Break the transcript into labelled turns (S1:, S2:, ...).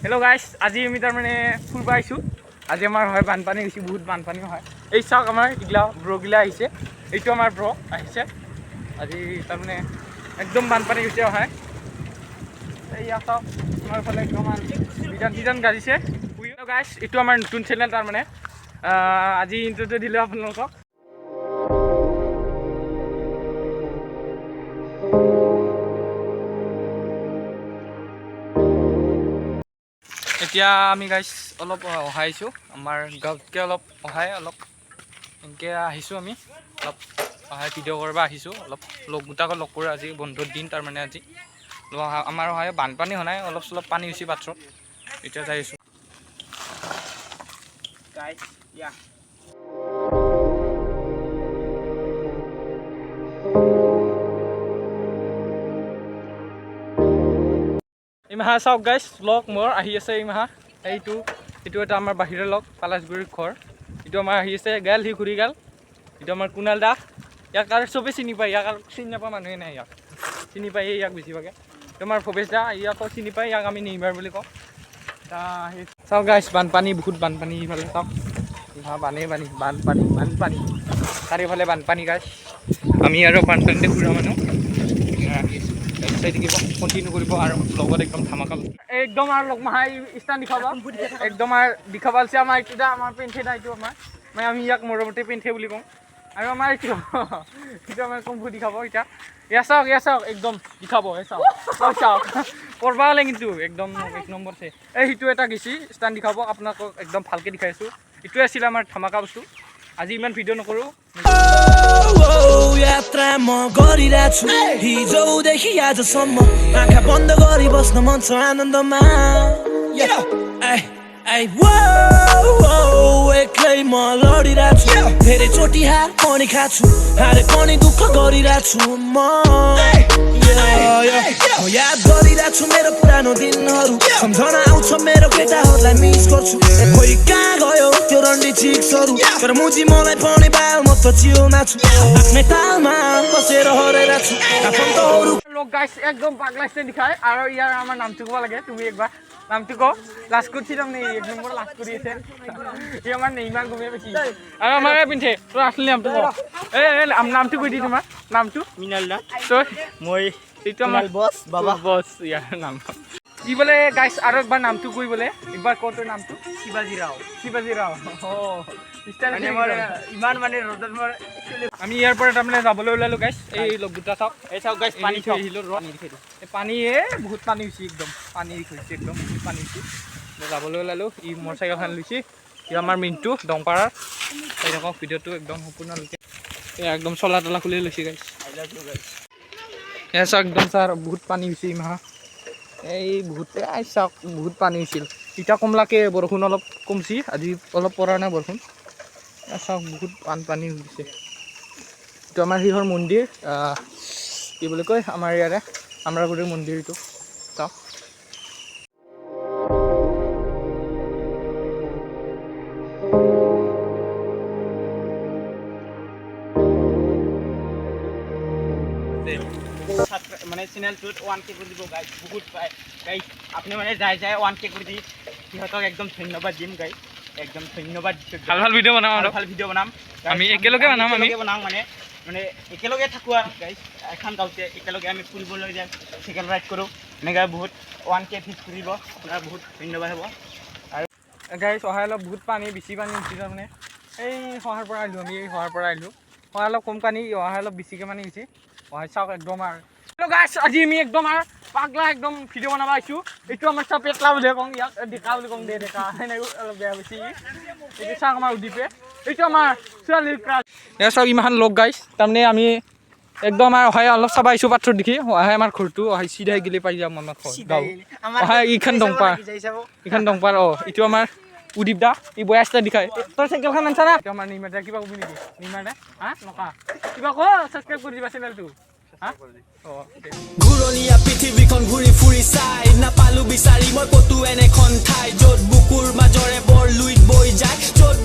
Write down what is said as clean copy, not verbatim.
S1: Hello' গাইছ, আজি আমি তাৰমানে ফুৰিব আহিছোঁ। আজি আমাৰ হয় বানপানী হৈছে, বহুত বানপানী হয়। এই চাওক আমাৰ এইগিলা ব্ৰগিলা আহিছে, এইটো আমাৰ ব্ৰ আহিছে। আজি তাৰমানে একদম বানপানী হৈছে হয়। এইয়া চাওক আমাৰ ফালে একদম বিধান গাজিছে। গাইছ, এইটো আমাৰ নতুন চেনেল তাৰমানে আজি ইণ্টাৰভিউ দিলোঁ আপোনালোকক। এতিয়া আমি গাইছ অলপ আহিছোঁ, আমাৰ গাঁৱতকৈ অলপ অলপ এনেকৈ আহিছোঁ। আমি অলপ ভিডিঅ' কৰিব আহিছোঁ, অলপ গোটাকৈ লগ কৰোঁ। আজি বন্ধুৰ দিন তাৰমানে আজি আমাৰ বানপানী হোৱা নাই, অলপ চলপ পানী হৈছে পাথৰত। এতিয়া যাই আছোঁ এই মাহা। চাওক গাইছ, লগ মোৰ আহি আছে এই মাহা। এইটো এটা আমাৰ বাহিৰৰ লগ, পালাচগুৰিৰ ঘৰ। এইটো আমাৰ আহি আছে, গেল সি ঘূৰি গেল। এইটো আমাৰ কুণাল দা, ইয়াক আৰু চবেই চিনি পায়, ইয়াক আৰু চিনি নাপোৱা মানুহে নাই। ইয়াক চিনি পায়, ইয়াক বেছিভাগে। এইটো আমাৰ ভৱেশ দা, ইয়াকো চিনি পায়, ইয়াক আমি নেইমাৰ বুলি কওঁ। চাওক গাইছ, বানপানী বহুত বানপানী ইফালে চাওক, বানপানী চাৰিওফালে বানপানী গাইছ। আমি আৰু বানপানীতে ঘূৰা মানুহ চাই থাকিব, কণ্টিনিউ কৰিব আৰু লগত একদম ধামাকা একদম আৰু লগ মাহাই ষ্টান দেখাব, একদম আৰু দেখাব আছে। আমাৰ এইটো আমাৰ পেণ্ঠে নাই, এইটো আমাৰ মানে আমি ইয়াক মৰমতে পেণ্ঠে বুলি কওঁ। আৰু আমাৰ এইটো আমাৰ কম্ফু দেখাব এতিয়া। এয়া চাওক একদম দেখাব, চাওক কৰবা হ'লে কিন্তু একদম এক নম্বৰ আছে। সেইটো এটা গেছি ষ্টান দেখাব, আপোনালোকক একদম ভালকৈ দেখাই আছোঁ। এইটোৱে আছিলে আমাৰ ধামাকা বস্তু। আজি ইমান ভিডিঅ' নকৰোঁ।
S2: यात्रा म गरिरहेको छु हिजोदेखि आजसम्म आँखा बन्द गरी बस्न मन छ आनन्दमा एक्लै म लडिरहेको छु धेरै चोटि हार पनि खाछु हारे पनि दुःख गरिरहेको छु म याद गरिरहेको छु मेरो पुरानो दिनहरू सम्झना आउँछ मेरो केटाहरूलाई मिस गर्छु खोइ कहाँ गयो त्यो रन्डी चिक्सहरू तर मुजी मलाई पनि बाल म त चियो नाछु आफ्नै तालमा बसेर हरेर छु आफन्तहरू
S1: লোক গাইছ একদম পাগলা স্টাইল দেখায়। আৰু ইয়াৰ আমাৰ নামটো ক'ব লাগে, তুমি একবাৰ নামটো কওঁ। লাষ্ট কৰিছি তাৰমানে এক নম্বৰ লাষ্ট কৰি আছে। ই আমাৰ নেইমাৰ গমে পাইছি আৰু আমাৰ পিন্ধে তোৰ আচলি নামটো কওঁ। নামটো কৈ দি, তোমাৰ নামটো
S3: মিনাল দা,
S1: তই
S3: মই
S1: এইটো আমাৰ
S3: বস বাবা
S1: বস। ইয়াৰ নাম কি বোলে গাইছ, আৰু একবাৰ নামটো কৈ বোলে, একবাৰ কওঁ তোৰ নামটো।
S3: শিৱাজী ৰাও। ইমান মানে ৰ'দত মোৰ
S1: আমি ইয়াৰ পৰা তাৰমানে যাবলৈ ওলালোঁ গাইছ। এই লগ দুটা চাওক,
S3: এই চাওক গাইছ, পানী
S1: থৈ আহিলোঁ পানী বহুত পানী হৈছে, একদম পানী হৈছে, একদম বহুত পানী হৈছে। যাবলৈ ওলালোঁ। ই মোৰ চাইকেলখন লৈছে, ই আমাৰ মিণ্টু দংপাৰাৰ। চাই থাকক ভিডিঅ'টো একদম সম্পূৰ্ণলৈকে। একদম চলা তলা খুলি লৈছে গাইছ। এয়া চাওক একদম ছাৰ বহুত পানী হৈছে এই মাহত। এই চাওক বহুত পানী হৈছিল। এতিয়া কমলাকে বৰষুণ অলপ কমছি, আজি অলপ পৰা নাই বৰষুণ। চাওক বহুত বানপানী হৈছে। এইটো আমাৰ সিহৰ মন্দিৰ, কি বুলি কয় আমাৰ ইয়াৰে আমৰাগুৰিৰ মন্দিৰ। এইটো চাওক
S3: মানে চেনেলটোত 1K কৰি দিব গাইছ, বহুত পায় গাইছ। আপুনি মানে যাই 1K কৰি দি সিহঁতক একদম ধন্যবাদ দিম গাইছ, একদম ধন্যবাদ দিছোঁ।
S1: ভাল ভিডিঅ' বনাম আৰু
S3: ভাল ভিডিঅ' বনাম
S1: আমি একেলগে বনাম
S3: মানে একেলগে থাকোঁ আৰু গাইছ। এখন গাঁৱতে একেলগে আমি ফুৰিবলৈ যাম, চাইকেল ৰাইড কৰোঁ, এনেকৈ বহুত 1K ফিক্স কৰিব। আপোনাৰ বহুত ধন্যবাদ হ'ব। আৰু
S1: গাইছ সহায় অলপ বহুত পানী, বেছি পানী হৈছে তাৰমানে। এই সহায়ৰ পৰা আহিলোঁ আমি, এই সহায়ৰ পৰা আহিলোঁ। সহায় অলপ কম পানী, সহায় অলপ বেছিকৈ পানী হৈছে। সহায় চাওক একদম আৰু গাইছ আজি আমি একদম আৰু পাগলা একদম ভিডিঅ' বনাব আহিছোঁ। এইটো আমাৰ চাওক পেটলা বুলি কওঁ, ইয়াক ডেকা বুলি কওঁ, ডেকা সেনেকৈ অলপ বেয়া বেছি। এইটো চাওক আমাৰ উদ্দীপে, এইটো আমাৰ ছোৱালীৰ ক্ৰাছ। এয়া চাওক ইমান লগ গাইছ, তাৰমানে আমি একদম আৰু অহাই অলপ চাব আহিছোঁ পাথৰ দেখি। অহাই আমাৰ ঘৰটো অহাই চিধাই গেলি পাই যাম আমাৰ ঘৰ গাঁও। অহাই এইখন দংপাৰ, এইটো আমাৰ উদীপ দা, ই বয়াছটা দেখাই। তই চাইকেলখন আনছা না? আমাৰ নিৰ্মাৰ দা কিবা কবি নেকি? নিৰ্মাৰ দা নকা কিবা ক, ছাবস্ক্ৰাইব কৰি দিবা চেনেলটো।
S2: ঘূৰণীয়া পৃথিৱীখন ঘূৰি ফুৰি চাই নাপালো বিচাৰি মই ক'তো এনেখন ঠাই য'ত বুকুৰ মাজৰে বৰ লুইত বৈ যায়, য'ত